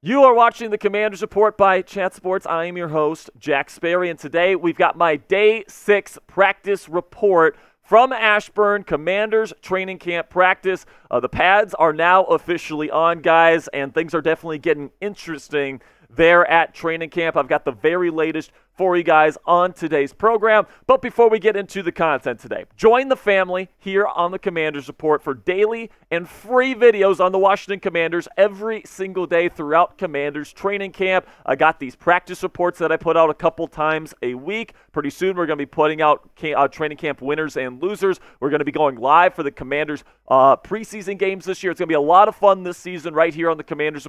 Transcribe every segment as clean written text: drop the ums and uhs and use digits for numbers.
You are watching the Commanders Report by Chat Sports. I am your host, Jack Sperry, and today we've got my Day 6 practice report from Ashburn, Commanders training camp practice. The pads are now officially on, guys, and things are definitely getting interesting there at training camp. I've got the very latest for you guys on today's program. But before we get into the content today, join the family here on the Commanders Report for daily and free videos on the Washington Commanders every single day throughout Commanders training camp. I got these practice reports that I put out a couple times a week. Pretty soon we're going to be putting out training camp winners and losers. We're going to be going live for the Commanders preseason games this year. It's going to be a lot of fun this season right here on the Commanders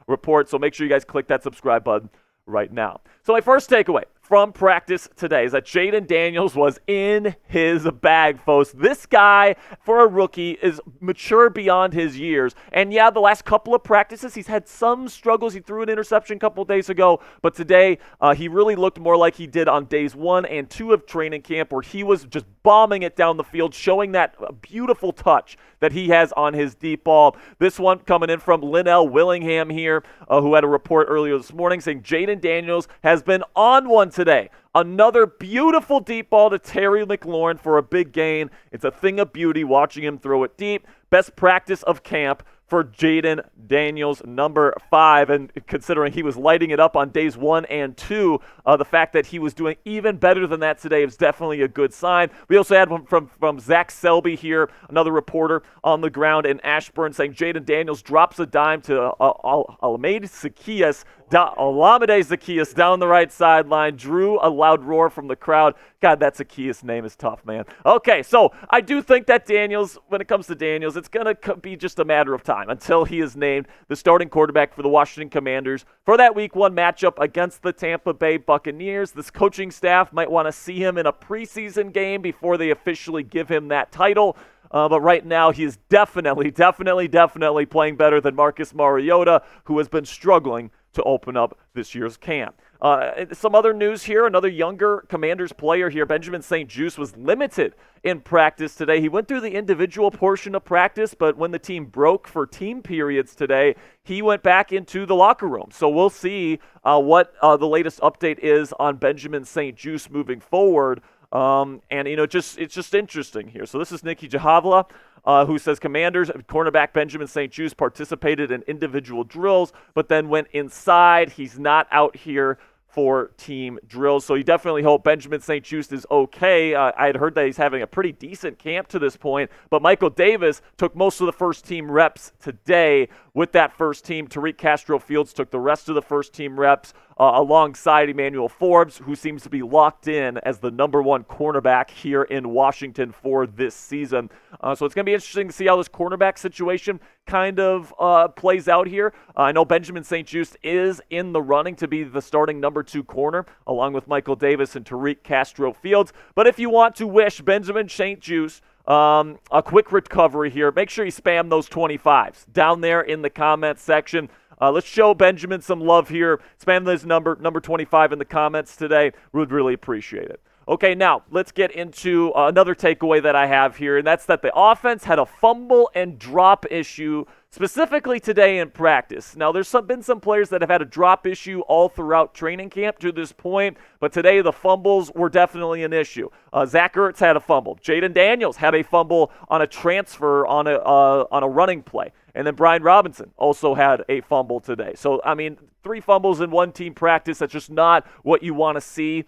Report. So make sure you guys click that subscribe button right now. So my first takeaway from practice today is that Jayden Daniels was in his bag, folks. This guy, for a rookie, is mature beyond his years. And yeah, the last couple of practices, he's had some struggles. He threw an interception a couple of days ago, but today he really looked more like he did on days 1 and 2 of training camp, where he was just bombing it down the field, showing that beautiful touch that he has on his deep ball. This one coming in from Linnell Willingham here, who had a report earlier this morning saying Jayden Daniels has been on one today. Another beautiful deep ball to Terry McLaurin for a big gain. It's a thing of beauty watching him throw it deep. Best practice of camp for Jayden Daniels, number 5. And considering he was lighting it up on days 1 and 2, the fact that he was doing even better than that today is definitely a good sign. We also had one from Zach Selby here, another reporter on the ground in Ashburn, saying Jayden Daniels drops a dime to Olamide Zaccheaus down the right sideline, drew a loud roar from the crowd. God, that Zaccheaus name is tough, man. Okay, so I do think that Daniels, when it comes to Daniels, it's going to be just a matter of time until he is named the starting quarterback for the Washington Commanders for that Week 1 matchup against the Tampa Bay Buccaneers. This coaching staff might want to see him in a preseason game before they officially give him that title. But right now, he is definitely playing better than Marcus Mariota, who has been struggling to open up this year's camp. Some other news here, another younger Commanders player here, Benjamin St-Juste, was limited in practice today. He went through the individual portion of practice, but when the team broke for team periods today, he went back into the locker room. So we'll see what the latest update is on Benjamin St-Juste moving forward. It's just interesting here. So this is Nikki Jahavla, who says Commanders cornerback Benjamin St-Juste participated in individual drills, but then went inside. He's not out here for team drills. So you definitely hope Benjamin St-Juste is okay. I had heard that he's having a pretty decent camp to this point, but Michael Davis took most of the first team reps today with that first team. Tariq Castro-Fields took the rest of the first team reps alongside Emmanuel Forbes, who seems to be locked in as the number 1 cornerback here in Washington for this season. So it's going to be interesting to see how this cornerback situation kind of plays out here. I know Benjamin St-Juste is in the running to be the starting number 2 corner, along with Michael Davis and Tariq Castro-Fields. But if you want to wish Benjamin St-Juste a quick recovery here, make sure you spam those 25s down there in the comments section. Let's show Benjamin some love here. Spam this number 25 in the comments today. Would really appreciate it. Okay, now let's get into another takeaway that I have here, and that's that the offense had a fumble and drop issue specifically today in practice. Now, there's been some players that have had a drop issue all throughout training camp to this point, but today the fumbles were definitely an issue. Zach Ertz had a fumble. Jayden Daniels had a fumble on a transfer on a running play. And then Brian Robinson also had a fumble today. So, 3 fumbles in one team practice, that's just not what you want to see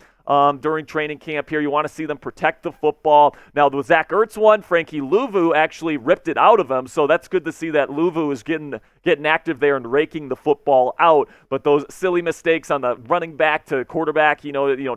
during training camp here. You want to see them protect the football. Now, the Zach Ertz one, Frankie Luvu actually ripped it out of him, so that's good to see that Luvu is getting active there and raking the football out. But those silly mistakes on the running back to quarterback,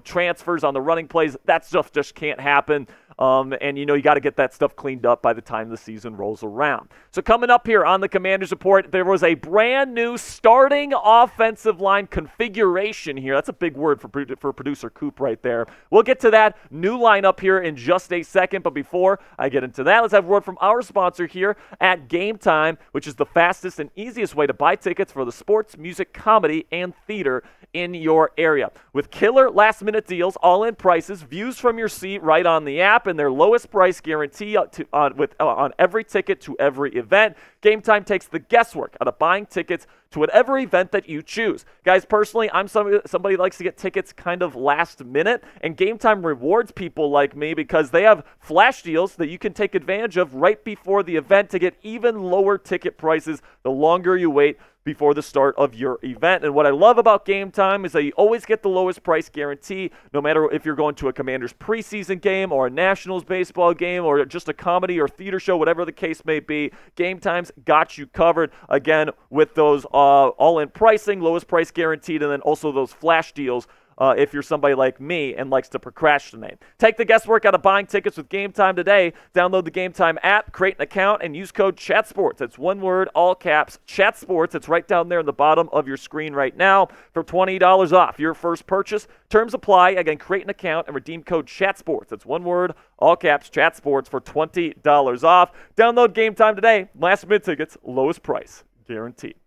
transfers on the running plays, that stuff just can't happen. You got to get that stuff cleaned up by the time the season rolls around. So coming up here on the Commanders Report, there was a brand new starting offensive line configuration here. That's a big word for producer Coop right there. We'll get to that new lineup here in just a second, but before I get into that, let's have a word from our sponsor here at Game Time, which is the fastest and easiest way to buy tickets for the sports, music, comedy, and theater in your area. With killer last-minute deals, all-in prices, views from your seat right on the app, and their lowest price guarantee on every ticket to every event, Game Time takes the guesswork out of buying tickets to whatever event that you choose. Guys, personally, I'm somebody who likes to get tickets kind of last minute, and Game Time rewards people like me because they have flash deals that you can take advantage of right before the event to get even lower ticket prices the longer you wait before the start of your event. And what I love about Game Time is that you always get the lowest price guarantee, no matter if you're going to a Commanders preseason game or a Nationals baseball game or just a comedy or theater show, whatever the case may be. Game Time's got you covered, again, with those all-in pricing, lowest price guaranteed, and then also those flash deals if you're somebody like me and likes to procrastinate. Take the guesswork out of buying tickets with Game Time today. Download the Game Time app, create an account, and use code CHATSPORTS. That's one word, all caps, CHATSPORTS. It's right down there in the bottom of your screen right now for $20 off your first purchase. Terms apply. Again, create an account and redeem code CHATSPORTS. That's one word, all caps, CHATSPORTS for $20 off. Download Game Time today. Last minute tickets, lowest price, guaranteed.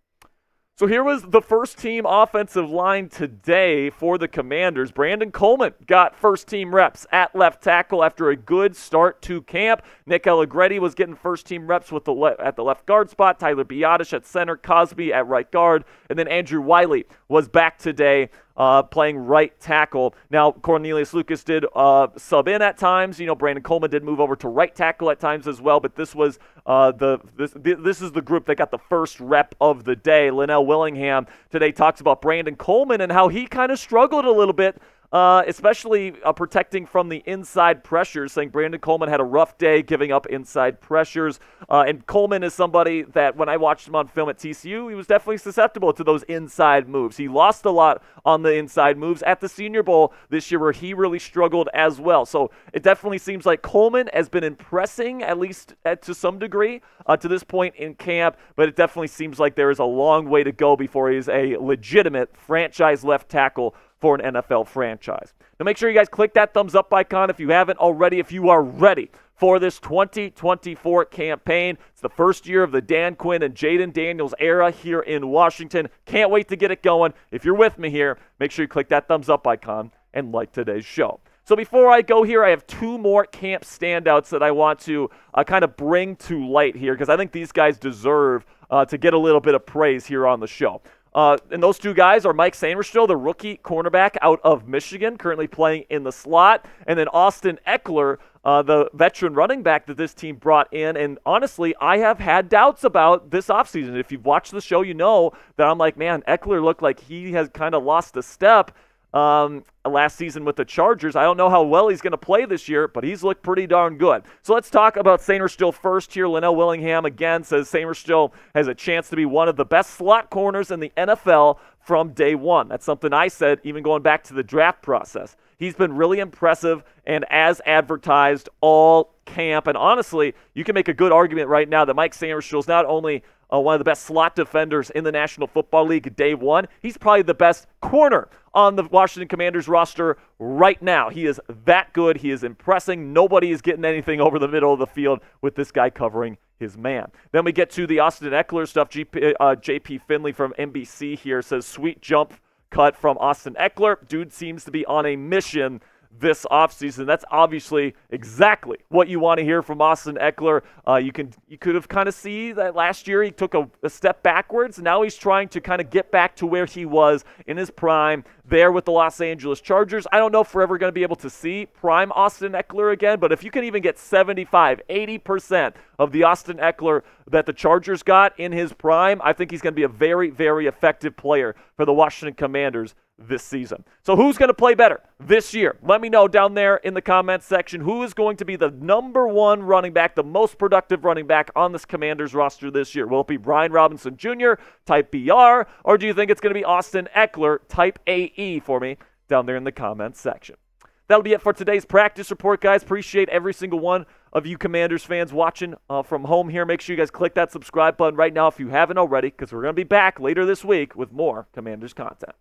So here was the first team offensive line today for the Commanders. Brandon Coleman got first team reps at left tackle after a good start to camp. Nick Allegretti was getting first team reps with at the left guard spot. Tyler Biadasz at center, Cosmi at right guard, and then Andrew Wylie was back today playing right tackle. Now, Cornelius Lucas did sub in at times. You know, Brandon Coleman did move over to right tackle at times as well, but this was this is the group that got the first rep of the day. Linnell Willingham today talks about Brandon Coleman and how he kind of struggled a little bit, especially protecting from the inside pressures, saying Brandon Coleman had a rough day giving up inside pressures. And Coleman is somebody that when I watched him on film at TCU, he was definitely susceptible to those inside moves. He lost a lot on the inside moves at the Senior Bowl this year where he really struggled as well. So it definitely seems like Coleman has been impressing, at least to some degree, to this point in camp, but it definitely seems like there is a long way to go before he's a legitimate franchise left tackle for an NFL franchise. Now make sure you guys click that thumbs up icon if you haven't already, if you are ready for this 2024 campaign. It's the first year of the Dan Quinn and Jayden Daniels era here in Washington. Can't wait to get it going. If you're with me here, make sure you click that thumbs up icon and like today's show. So before I go here, I have two more camp standouts that I want to kind of bring to light here because I think these guys deserve to get a little bit of praise here on the show. And those two guys are Mike Sainristil, the rookie cornerback out of Michigan, currently playing in the slot, and then Austin Ekeler, the veteran running back that this team brought in. And honestly, I have had doubts about this offseason. If you've watched the show, you know that I'm like, man, Eckler looked like he has kind of lost a step last season with the Chargers. I don't know how well he's going to play this year, but he's looked pretty darn good. So let's talk about Sainristil first here. Linnell Willingham again says Sainristil has a chance to be one of the best slot corners in the NFL from day one. That's something I said even going back to the draft process. He's been really impressive and as advertised all camp. And honestly, you can make a good argument right now that Mike Sainristil is not only one of the best slot defenders in the National Football League day one, he's probably the best corner on the Washington Commanders roster right now. He is that good. He is impressing. Nobody is getting anything over the middle of the field with this guy covering his man. Then we get to the Austin Ekeler stuff. JP Finley from NBC here says, sweet jump cut from Austin Ekeler. Dude seems to be on a mission this offseason. That's obviously exactly what you want to hear from Austin Ekeler. You could have kind of see that last year he took a step backwards. Now he's trying to kind of get back to where he was in his prime there with the Los Angeles Chargers. I don't know if we're ever going to be able to see prime Austin Ekeler again, but if you can even get 75, 80% of the Austin Ekeler that the Chargers got in his prime, I think he's going to be a very, very effective player for the Washington Commanders this season. So who's going to play better this year? Let me know down there in the comments section who is going to be the number one running back, the most productive running back on this Commanders roster this year. Will it be Brian Robinson Jr., type BR, or do you think it's going to be Austin Ekeler, type AE for me down there in the comments section? That'll be it for today's practice report, guys. Appreciate every single one of you Commanders fans watching from home here. Make sure you guys click that subscribe button right now if you haven't already, because we're going to be back later this week with more Commanders content.